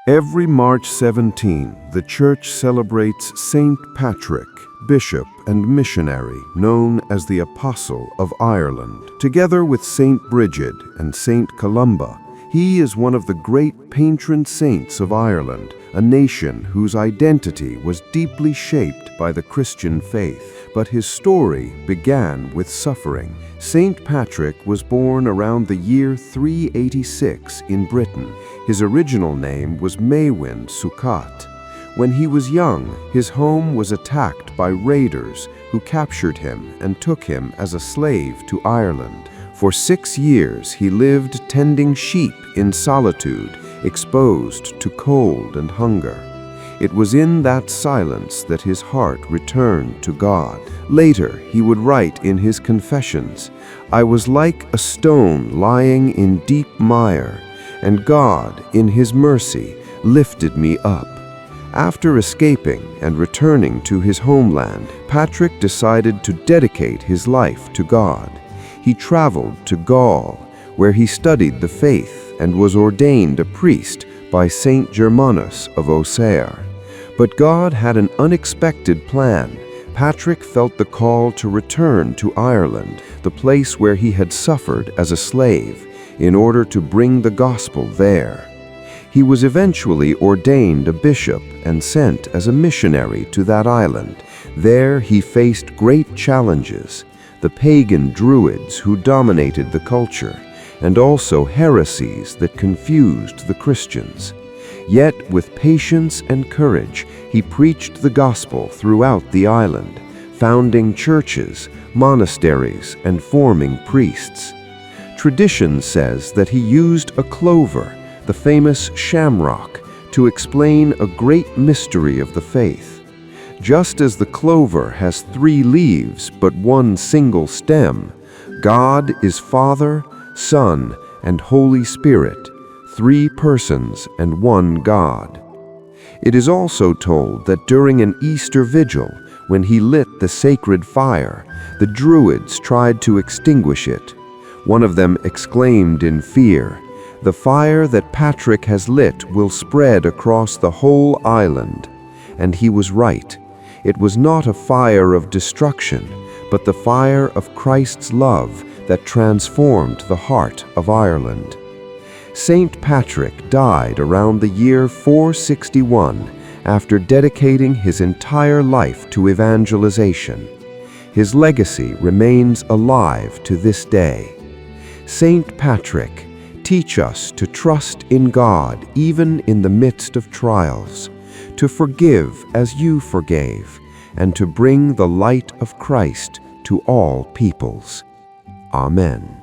Every March 17, the Church celebrates Saint Patrick, bishop and missionary, known as the Apostle of Ireland. Together with Saint Bridget and Saint Columba, he is one of the great patron saints of Ireland, a nation whose identity was deeply shaped by the Christian faith. But his story began with suffering. Saint Patrick was born around the year 386 in Britain. His original name was Maewyn Succat. When he was young, his home was attacked by raiders who captured him and took him as a slave to Ireland. For 6 years, he lived tending sheep in solitude, exposed to cold and hunger. It was in that silence that his heart returned to God. Later, he would write in his confessions, "I was like a stone lying in deep mire, and God, in his mercy, lifted me up." After escaping and returning to his homeland, Patrick decided to dedicate his life to God. He traveled to Gaul, where he studied the faith and was ordained a priest by Saint Germanus of Auxerre. But God had an unexpected plan. Patrick felt the call to return to Ireland, the place where he had suffered as a slave, in order to bring the gospel there. He was eventually ordained a bishop and sent as a missionary to that island. There he faced great challenges: the pagan Druids who dominated the culture, and also heresies that confused the Christians. Yet, with patience and courage, he preached the gospel throughout the island, founding churches, monasteries, and forming priests. Tradition says that he used a clover, the famous shamrock, to explain a great mystery of the faith. Just as the clover has 3 leaves but one single stem, God is Father, Son, and Holy Spirit, 3 persons and one God. It is also told that during an Easter vigil, when he lit the sacred fire, the Druids tried to extinguish it. One of them exclaimed in fear, "The fire that Patrick has lit will spread across the whole island." And he was right. It was not a fire of destruction, but the fire of Christ's love that transformed the heart of Ireland. Saint Patrick died around the year 461 after dedicating his entire life to evangelization. His legacy remains alive to this day. Saint Patrick, teach us to trust in God even in the midst of trials, to forgive as you forgave, and to bring the light of Christ to all peoples. Amen.